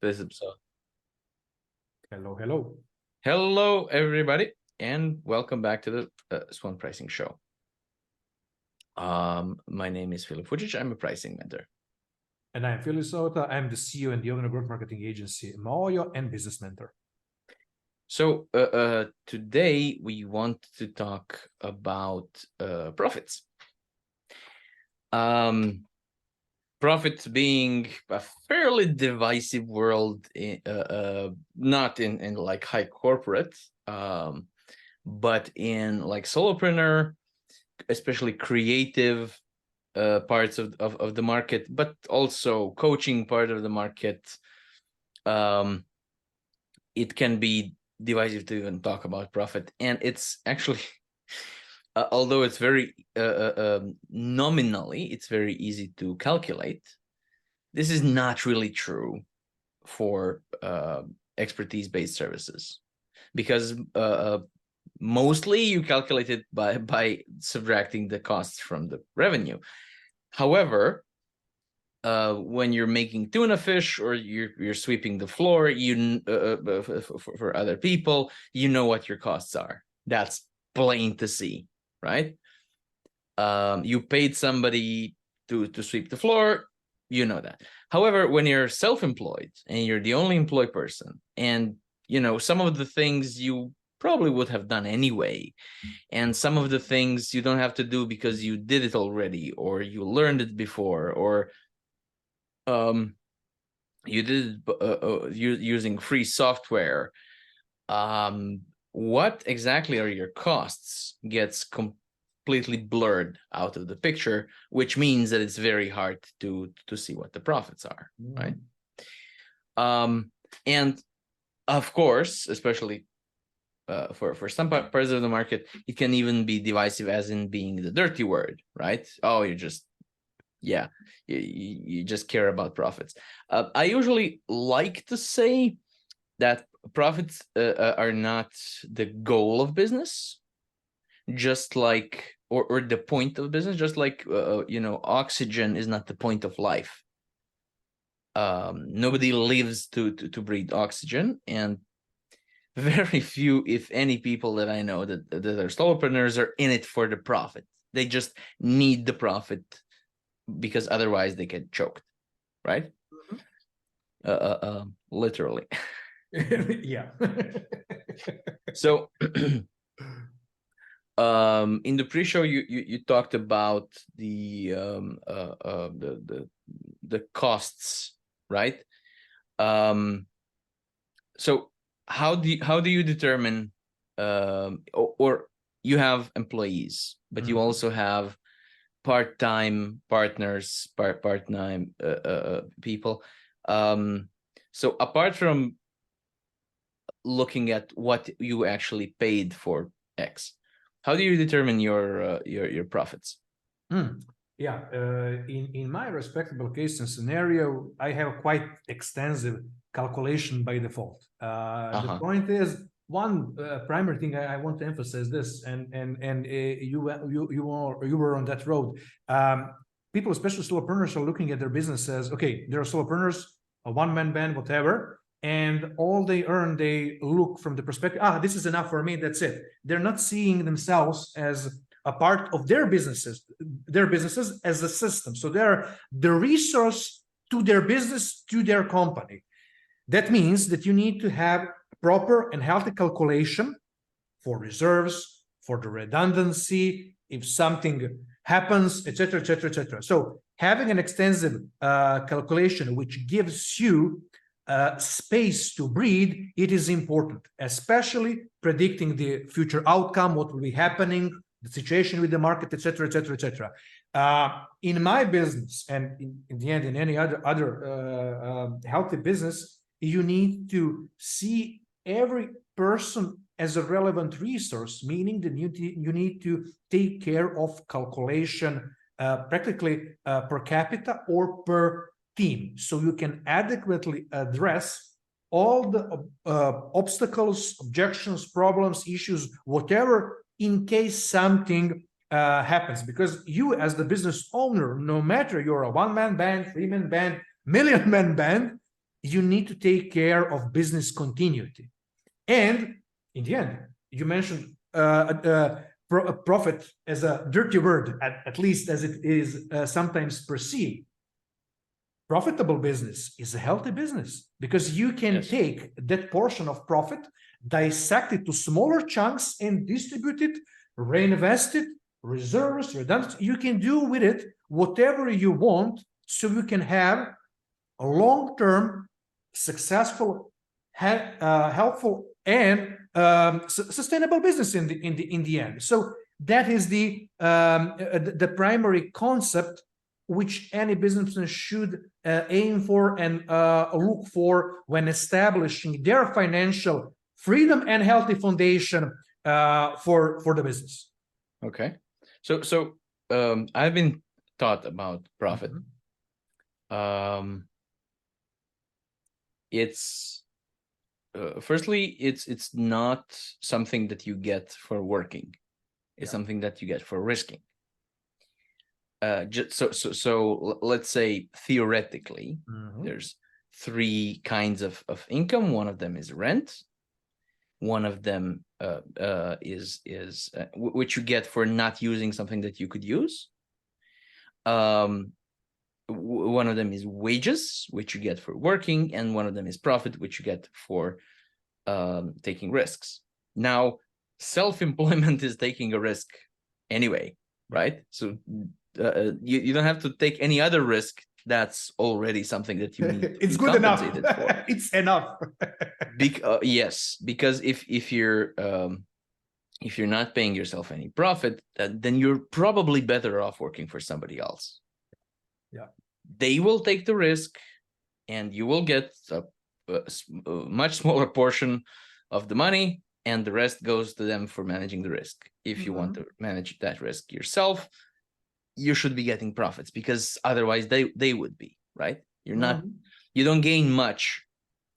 this episode. Hello. Hello, everybody, and welcome back to the SWAN Pricing Show. My name is Filip Vucic. I'm a pricing mentor. And I'm Phil Sota. I'm the CEO and the owner of growth marketing agency Moyo and business mentor. So today we want to talk about profits. Profits being a fairly divisive world, not in like high corporate, but in like solopreneur, especially creative parts of the market, but also coaching part of the market. It can be divisive to even talk about profit, and it's actually although it's very nominally it's very easy to calculate, this is not really true for expertise-based services, because mostly you calculate it by subtracting the costs from the revenue. However, when you're making tuna fish or you're sweeping the floor, for other people, you know what your costs are. That's plain to see, right? You paid somebody to sweep the floor, you know that. However, when you're self-employed and you're the only employed person, and you know some of the things you probably would have done anyway, and some of the things you don't have to do because you did it already, or you learned it before, or you did it using free software. What exactly are your costs gets completely blurred out of the picture, which means that it's very hard to see what the profits are, right? And of course, especially for some parts of the market, it can even be divisive, as in being the dirty word, right? Oh, you just care about profits. I usually like to say that profits are not the goal of business, just like or the point of business, just like oxygen is not the point of life. Nobody lives to breathe oxygen, and very few, if any, people that I know that are solopreneurs are in it for the profit. They just need the profit because otherwise they get choked, right? Literally. Yeah. So in the pre-show you talked about the costs, right? So how do you determine or you have employees, but you also have part-time partners, part-time people. So apart from looking at what you actually paid for X, how do you determine your profits? Yeah, in my respectable case and scenario, I have quite extensive calculation by default. The point is, one primary thing I want to emphasize this, and you were on that road. People, especially solopreneurs, are looking at their business as, okay, they're solopreneurs, a one-man band, whatever, and all they earn, they look from the perspective, this is enough for me, that's it. They're not seeing themselves as a part of their businesses as a system. So they're the resource to their business, to their company. That means that you need to have proper and healthy calculation for reserves, for the redundancy, if something happens, etc., etc., etc. So having an extensive calculation which gives you space to breathe, it is important, especially predicting the future outcome, what will be happening, the situation with the market, etc., etc., etc. In my business, and in the end, in any other healthy business, you need to see every person as a relevant resource, meaning that you need to take care of calculation practically per capita or per team, so you can adequately address all the obstacles, objections, problems, issues, whatever, in case something happens. Because you, as the business owner, no matter you're a one-man band, three-man band, million-man band, you need to take care of business continuity. And in the end, you mentioned profit as a dirty word, at least as it is sometimes perceived. Profitable business is a healthy business because you can take that portion of profit, dissect it to smaller chunks and distribute it, reinvest it, reserves, redundancy. You can do with it whatever you want, so you can have a long-term, successful, helpful, and sustainable business in the end. So that is the primary concept which any business should aim for and look for when establishing their financial freedom and healthy foundation for the business. Okay, so I've been taught about profit. It's firstly, it's not something that you get for working. It's something that you get for risking. So let's say theoretically, there's three kinds of income. One of them is rent. One of them is which you get for not using something that you could use. One of them is wages, which you get for working, and one of them is profit, which you get for taking risks. Now, self-employment is taking a risk anyway, right? So you don't have to take any other risk. That's already something that you need to it's be good enough. For. It's enough. Yes, because if you're not paying yourself any profit, then you're probably better off working for somebody else. Yeah, they will take the risk, and you will get a much smaller portion of the money, and the rest goes to them for managing the risk. If you want to manage that risk yourself, you should be getting profits, because otherwise they would be, right? You're not, you don't gain much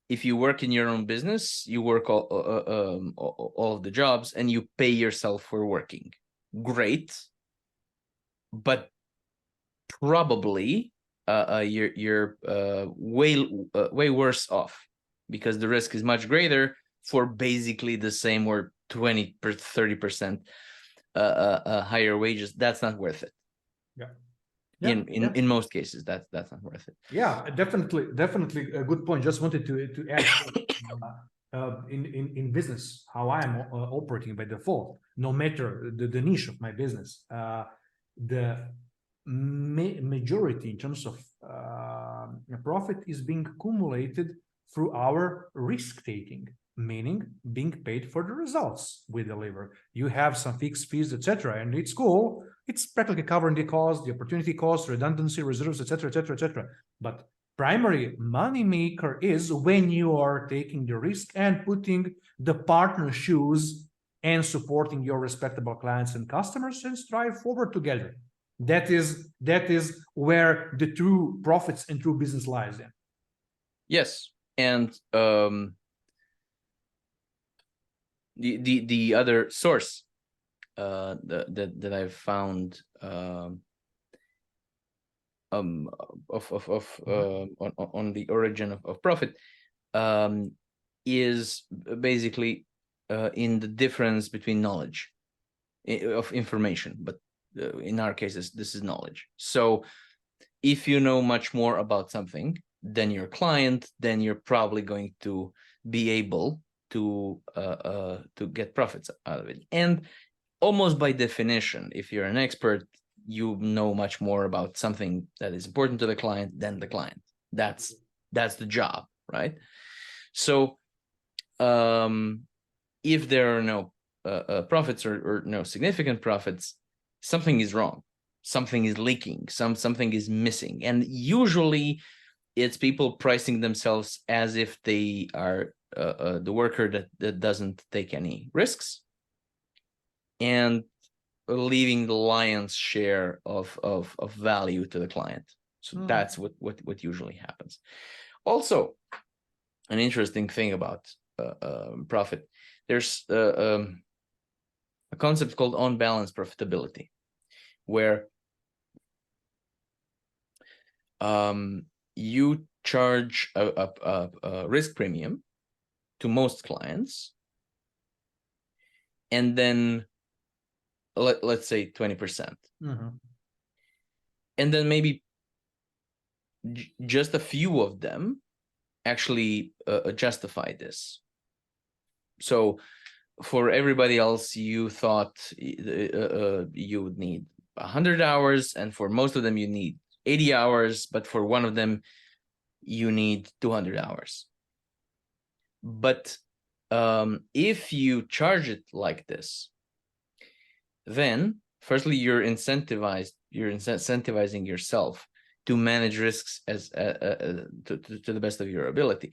if you work in your own business. You work all of the jobs and you pay yourself for working. Great, but probably you're way worse off, because the risk is much greater for basically the same or 20 or 30% higher wages. That's not worth it. In most cases, that's not worth it. Yeah, definitely a good point. Just wanted to add in business, how I am operating by default, no matter the niche of my business, the majority in terms of profit is being accumulated through our risk taking, meaning being paid for the results we deliver. You have some fixed fees, etc., and it's cool. It's practically covering the cost, the opportunity cost, redundancy, reserves, etc., etc., etc. But primary money maker is when you are taking the risk and putting the partner shoes and supporting your respectable clients and customers and strive forward together. That is where the true profits and true business lies in. Yes, and the other source that I've found on the origin of profit is basically in the difference between knowledge of information, but in our cases this is knowledge. So if you know much more about something than your client, then you're probably going to be able to get profits out of it. And almost by definition, if you're an expert, you know much more about something that is important to the client than the client. That's the job, right? So if there are no profits or no significant profits, something is wrong. Something is leaking. Something is missing. And usually it's people pricing themselves as if they are the worker that doesn't take any risks, and leaving the lion's share of value to the client. So that's what usually happens. Also, an interesting thing about profit, there's a concept called on-balance profitability, where you charge a risk premium to most clients, and then let's say 20%. And then maybe just a few of them actually justify this. So for everybody else, you thought you would need 100 hours, and for most of them you need 80 hours, but for one of them you need 200 hours. But if you charge it like this, then firstly you're incentivizing yourself to manage risks as to the best of your ability,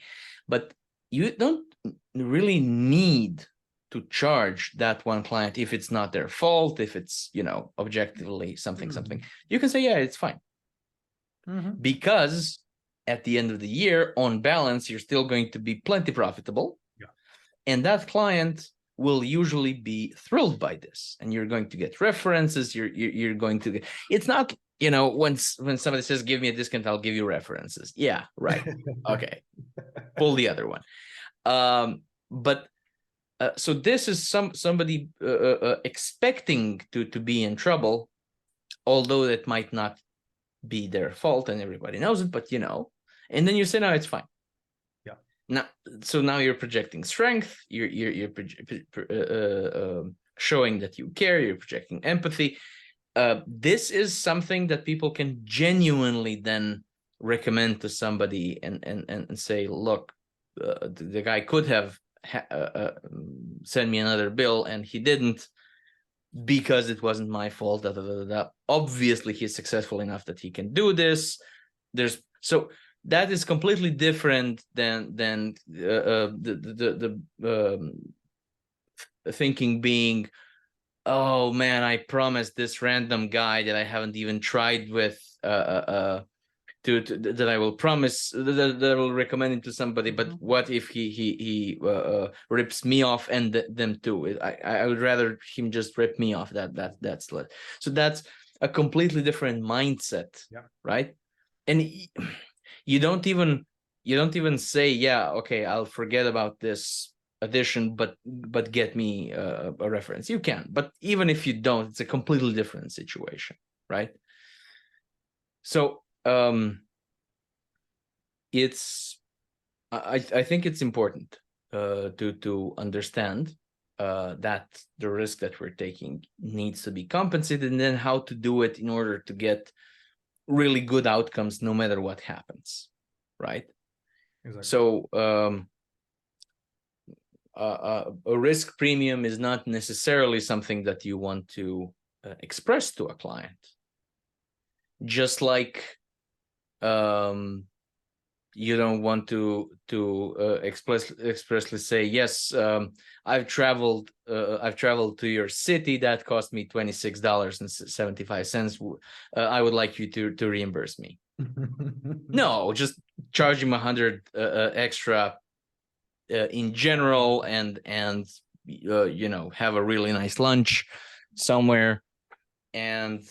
but you don't really need to charge that one client if it's not their fault, if it's, you know, objectively something. You can say, yeah, it's fine. Because at the end of the year, on balance, you're still going to be plenty profitable. Yeah. And that client will usually be thrilled by this, and you're going to get references. You're going to get, it's not, you know, when somebody says, give me a discount, I'll give you references. Yeah, right. Okay. Pull the other one. But so this is somebody expecting to be in trouble, although that might not be their fault, and everybody knows it, but you know, and then you say, no, it's fine. Yeah. Now, so now you're projecting strength. You're showing that you care. You're projecting empathy. This is something that people can genuinely then recommend to somebody and say, look, the guy could have sent me another bill and he didn't, because it wasn't my fault. Obviously he's successful enough that he can do this. So that is completely different than the thinking being, oh man, I promised this random guy that I haven't even tried with that I will promise that I will recommend it to somebody, but what if he rips me off and them too? I would rather him just rip me off. That's so that's a completely different mindset. Yeah. Right? And you don't even say, yeah, okay, I'll forget about this addition, but get me a reference. You can, but even if you don't, it's a completely different situation, right? So I think it's important to understand that the risk that we're taking needs to be compensated, and then how to do it in order to get really good outcomes no matter what happens, right? Exactly. So a risk premium is not necessarily something that you want to express to a client. Just like you don't want to expressly say, yes, I've traveled to your city, that cost me $26.75. I would like you to reimburse me. No, just charge him 100 extra in general, and you know, have a really nice lunch somewhere. And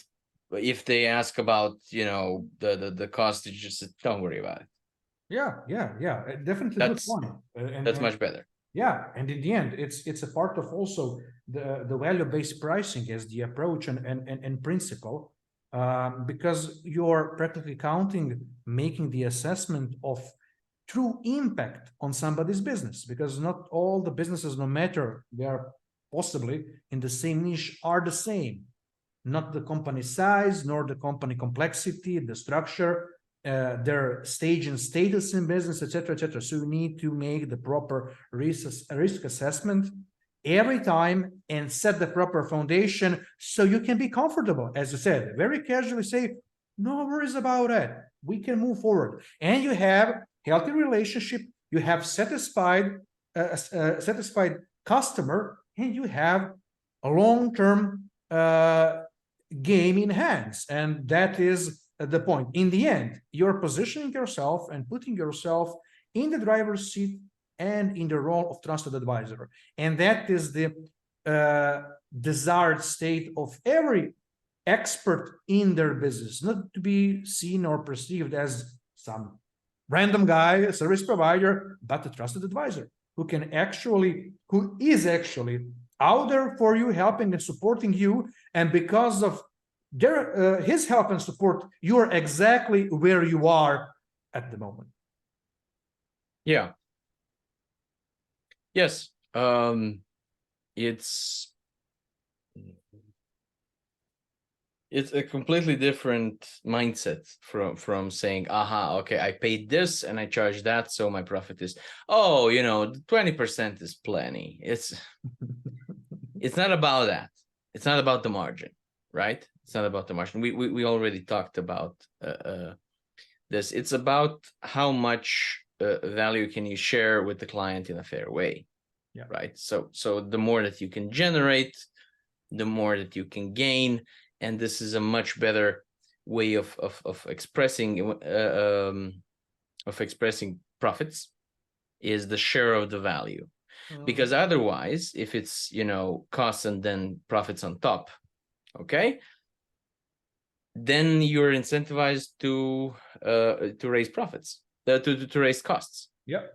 if they ask about, you know, the cost, you just don't worry about it. Yeah, definitely. That's good point. That's much better. Yeah, and in the end, it's a part of also the value-based pricing as the approach and principle, because you're practically making the assessment of true impact on somebody's business, because not all the businesses, no matter they are possibly in the same niche, are the same. Not the company size, nor the company complexity, the structure, their stage and status in business, etc., etc. So you need to make the proper risk assessment every time and set the proper foundation so you can be comfortable. As you said, very casually say, no worries about it. We can move forward. And you have healthy relationship, you have satisfied customer, and you have a long-term game in hands. And that is the point. In the end, you're positioning yourself and putting yourself in the driver's seat and in the role of trusted advisor. And that is the desired state of every expert in their business, not to be seen or perceived as some random guy, a service provider, but a trusted advisor who is actually out there for you, helping and supporting you. And because of his help and support, you are exactly where you are at the moment. Yeah. Yes. It's a completely different mindset from saying, aha, okay, I paid this and I charge that, so my profit is, 20% is plenty. It's not about that. It's not about the margin, right? It's not about the margin. We already talked about this. It's about how much value can you share with the client in a fair way, right? So the more that you can generate, the more that you can gain, and this is a much better way of expressing profits, is the share of the value. Because otherwise, if it's costs and then profits on top, okay, then you're incentivized to raise profits, to raise costs. Yeah.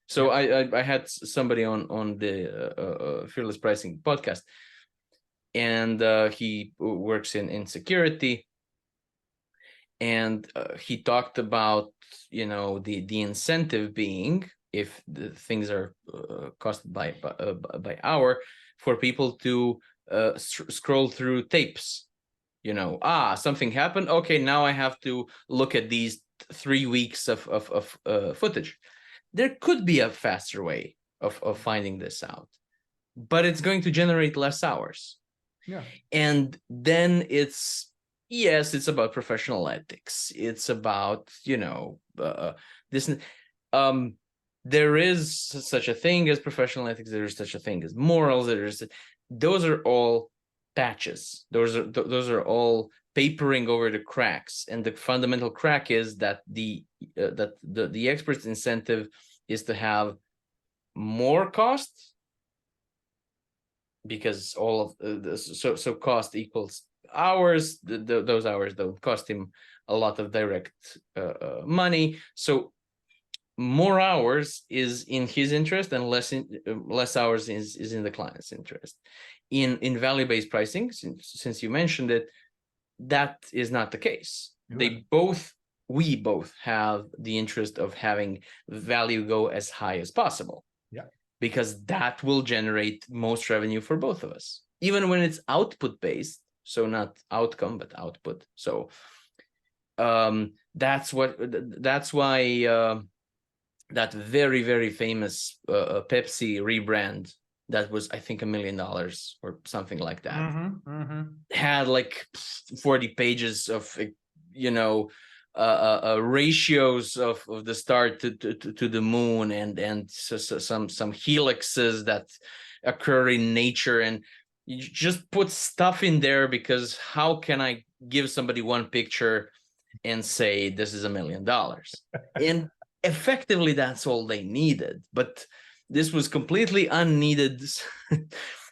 So I had somebody on the Fearless Pricing podcast, and he works in security, and he talked about the incentive being, if the things are costed by hour, for people to scroll through tapes. Something happened, okay, now I have to look at these 3 weeks of footage. There could be a faster way of finding this out, but it's going to generate less hours. Yeah. And then it's about professional ethics. It's about this. There is such a thing as professional ethics. There is such a thing as morals. Those are all patches. Those are all papering over the cracks. And the fundamental crack is that the expert's incentive is to have more cost, because all of cost equals hours. Those hours don't cost him a lot of direct money. So more hours is in his interest, and less hours is in the client's interest. In value-based pricing, since you mentioned it, that is not the case. We both have the interest of having value go as high as possible. Yeah. Because that will generate most revenue for both of us, even when it's output based. So not outcome, but output. So that's why that very, very famous Pepsi rebrand, that was, I think, $1 million or something like that, had like 40 pages of ratios of the star to the moon, and so some helixes that occur in nature, and you just put stuff in there, because how can I give somebody one picture and say this is $1 million? And effectively that's all they needed, but this was completely unneeded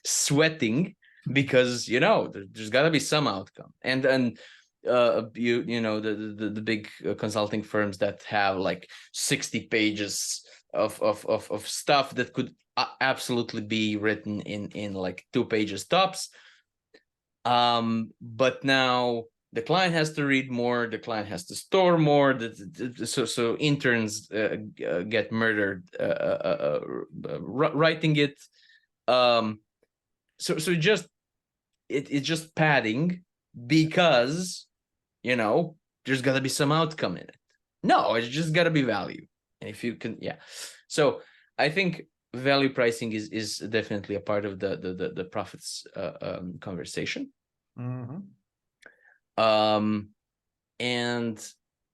sweating, because there's got to be some outcome. And the big consulting firms that have like 60 pages of stuff that could absolutely be written in like 2 pages tops, but now the client has to read more, the client has to store more, so interns get murdered writing it. So it's just padding, because there's got to be some outcome in it. No, it's just got to be value. And if you can, so I think value pricing is definitely a part of the profits conversation. And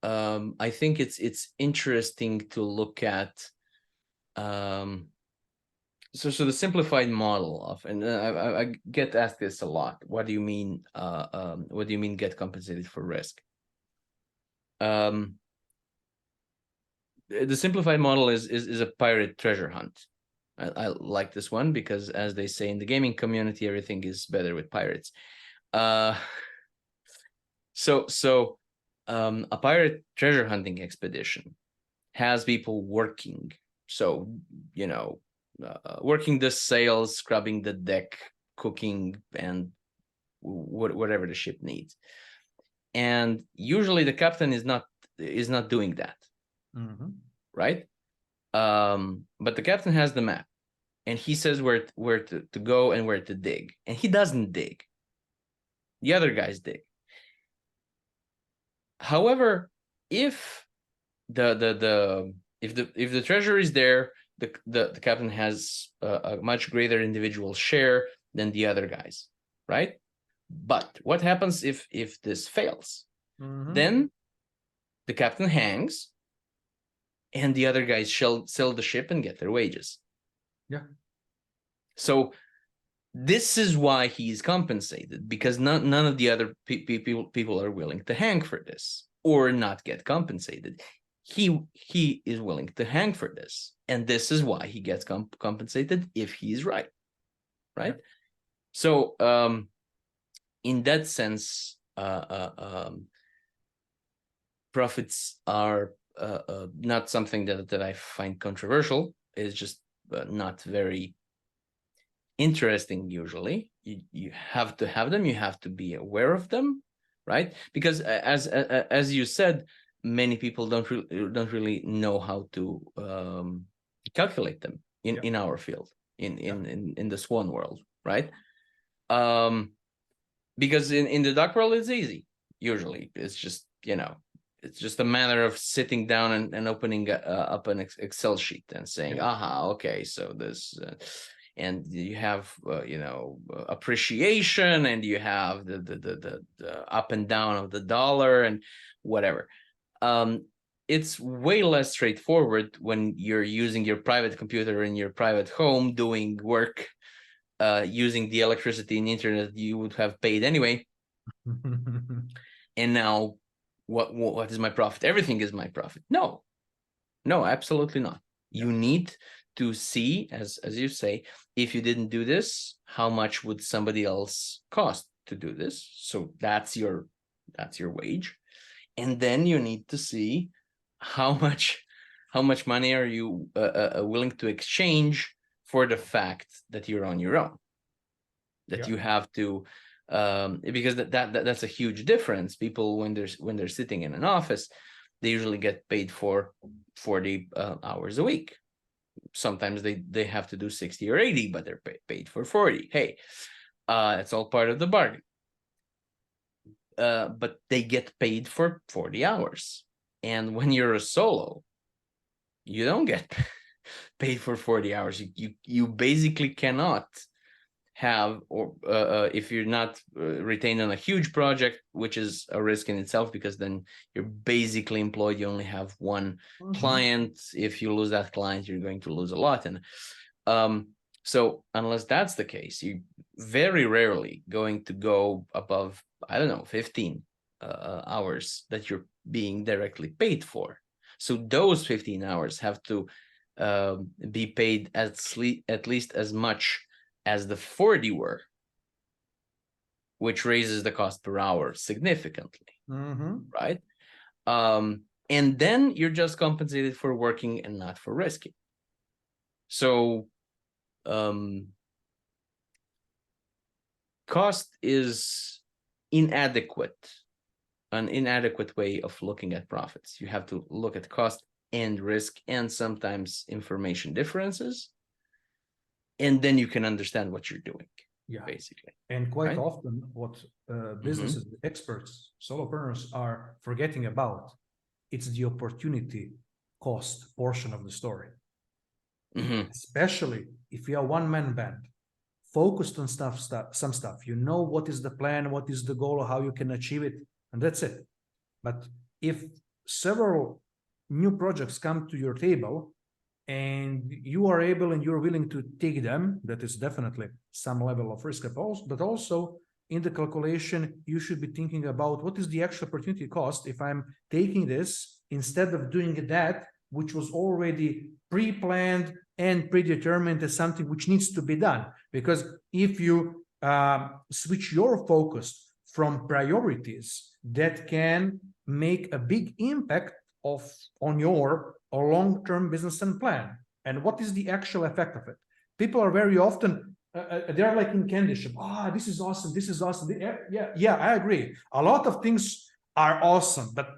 I think it's interesting to look at so the simplified model of, and I get asked this a lot. What do you mean? What do you mean get compensated for risk? The simplified model is a pirate treasure hunt. I like this one, because, as they say in the gaming community, everything is better with pirates. So a pirate treasure hunting expedition has people working. So, working the sails, scrubbing the deck, cooking, and whatever the ship needs. And usually the captain is not doing that, right? But the captain has the map, and he says where to go and where to dig, and he doesn't dig. The other guys dig. However, if the treasure is there, the captain has a much greater individual share than the other guys, right? But what happens if this fails? Then the captain hangs, and the other guys shall sell the ship and get their wages. Yeah. So this is why he's compensated, because none of the other people are willing to hang for this or not get compensated. He is willing to hang for this, and this is why he gets compensated if he's right. Yeah. So in that sense, profits are not something that I find controversial. It's just not very interesting. Usually you have to have them, you have to be aware of them, right? Because as you said, many people don't really know how to calculate them in our field, in the SWAN world, right? Because in the doc world it's easy. Usually it's just it's just a matter of sitting down and opening up an Excel sheet and saying, aha, okay, so this and you have appreciation, and you have the up and down of the dollar and whatever. It's way less straightforward when you're using your private computer in your private home doing work using the electricity and internet you would have paid anyway. And now what is my profit? Everything is my profit. No, absolutely not. You need to see, as you say, if you didn't do this, how much would somebody else cost to do this? So that's your wage. And then you need to see how much money are you willing to exchange for the fact that you're on your own, that you have to because that's a huge difference. People, when they're sitting in an office, they usually get paid for 40 hours a week. Sometimes they have to do 60 or 80, but they're paid for 40. Hey, it's all part of the bargain. But they get paid for 40 hours. And when you're a solo, you don't get paid for 40 hours. You basically cannot have, or if you're not retained on a huge project, which is a risk in itself, because then you're basically employed. You only have one client. If you lose that client, you're going to lose a lot. And so unless that's the case, you very rarely going to go above, I don't know, 15 hours that you're being directly paid for. So those 15 hours have to be paid at least as much as the 40 were, which raises the cost per hour significantly, right? And then you're just compensated for working and not for risking. So cost is inadequate, an inadequate way of looking at profits. You have to look at cost and risk, and sometimes information differences, and then you can understand what you're doing, basically. And quite often what businesses, experts, solopreneurs are forgetting about, it's the opportunity cost portion of the story. Especially if you are one-man band, focused on some stuff, you know what is the plan, what is the goal, how you can achieve it, and that's it. But if several new projects come to your table and you are able and you're willing to take them, that is definitely some level of risk, but also in the calculation, you should be thinking about what is the actual opportunity cost if I'm taking this instead of doing that, which was already pre-planned and predetermined as something which needs to be done. Because if you switch your focus from priorities, that can make a big impact on your a long-term business plan. And what is the actual effect of it? People are very often, they're like in candy shop. This is awesome. This is awesome. Yeah, I agree. A lot of things are awesome, but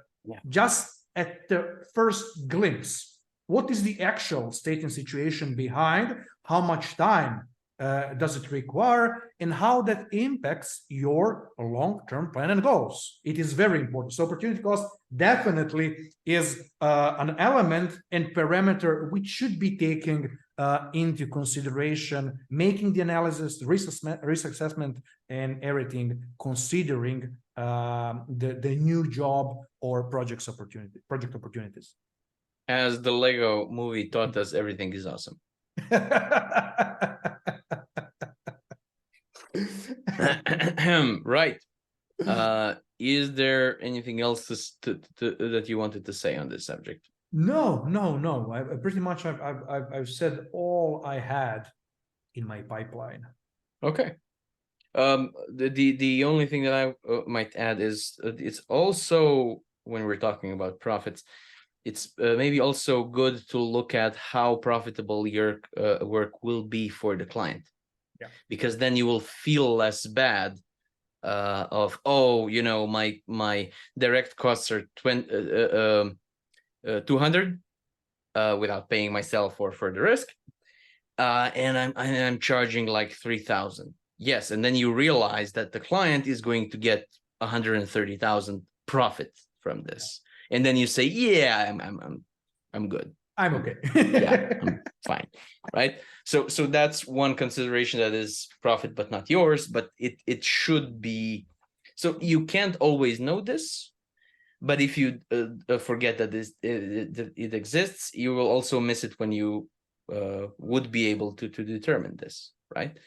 just at the first glimpse, what is the actual state and situation behind? How much time does it require, and how that impacts your long-term plan and goals? It is very important. So opportunity cost definitely is an element and parameter which should be taken into consideration, making the analysis, risk assessment, and everything, considering the new job or project opportunities. As the Lego movie taught us, everything is awesome. Right. Is there anything else that you wanted to say on this subject? No. I pretty much I've said all I had in my pipeline. Okay. The only thing that I might add is it's also, when we're talking about profits, it's maybe also good to look at how profitable your work will be for the client. Yeah. Because then you will feel less bad of, oh, you know, my direct costs are 200 without paying myself or for the risk, and I'm charging like 3,000. Yes, and then you realize that the client is going to get 130,000 profit from this, and then you say, yeah, I'm good. I'm okay. Yeah, I'm fine, right? So that's one consideration, that is profit but not yours, but it should be. So you can't always know this, but if you forget that it exists, you will also miss it when you would be able to determine this, right?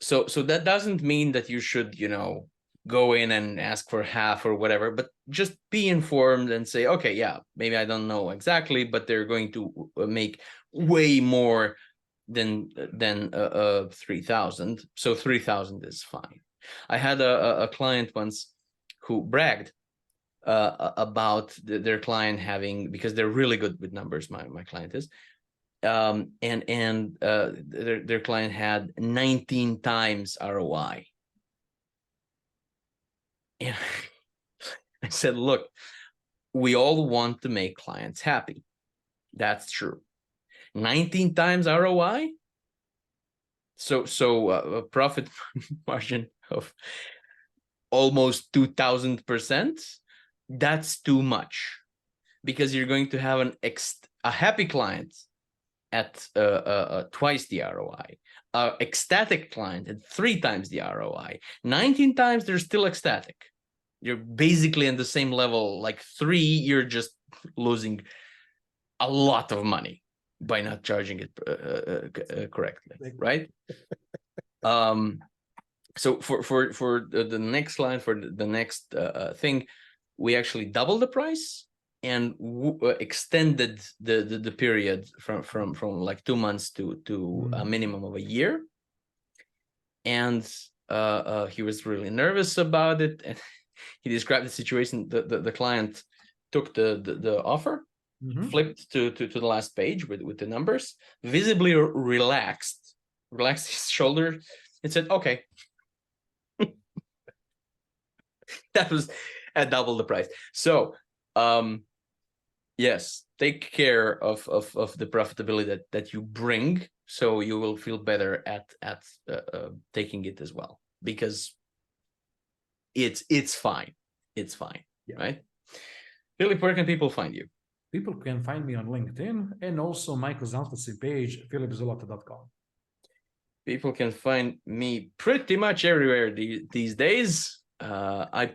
So that doesn't mean that you should, you know, go in and ask for half or whatever, but just be informed and say, okay, yeah, maybe I don't know exactly, but they're going to make way more than 3,000. So 3,000 is fine. I had a client once who bragged about their client having, because they're really good with numbers, my client is, and their client had 19 times ROI. And I said, look, we all want to make clients happy. That's true. 19 times ROI. So a profit margin of almost 2,000%. That's too much, because you're going to have a happy client at twice the ROI, ecstatic client at 3 times the ROI. 19 times, they're still ecstatic. You're basically in the same level. Like 3, you're just losing a lot of money by not charging it correctly, right? So for the next client, for the next thing, we actually doubled the price and extended the period from like 2 months to a minimum of a year. And he was really nervous about it, and he described the situation. The client took the offer, flipped to the last page with the numbers, visibly relaxed his shoulder, and said, okay. That was at double the price. So yes, take care of the profitability that you bring, so you will feel better at taking it as well, because it's fine. It's fine, yeah. Right? Philip, where can people find you? People can find me on LinkedIn and also my consultancy page, philipzolota.com. People can find me pretty much everywhere these days. I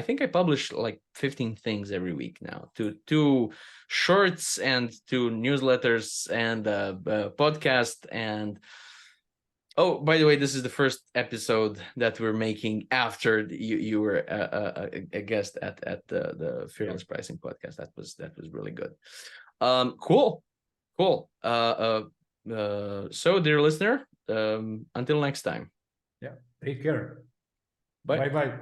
think I publish like 15 things every week now, two shorts and 2 newsletters and podcast. And oh, by the way, this is the first episode that we're making after you were a guest at the Fearless Pricing podcast. That was really good. Cool. So, dear listener, until next time. Yeah, take care. Bye. Bye.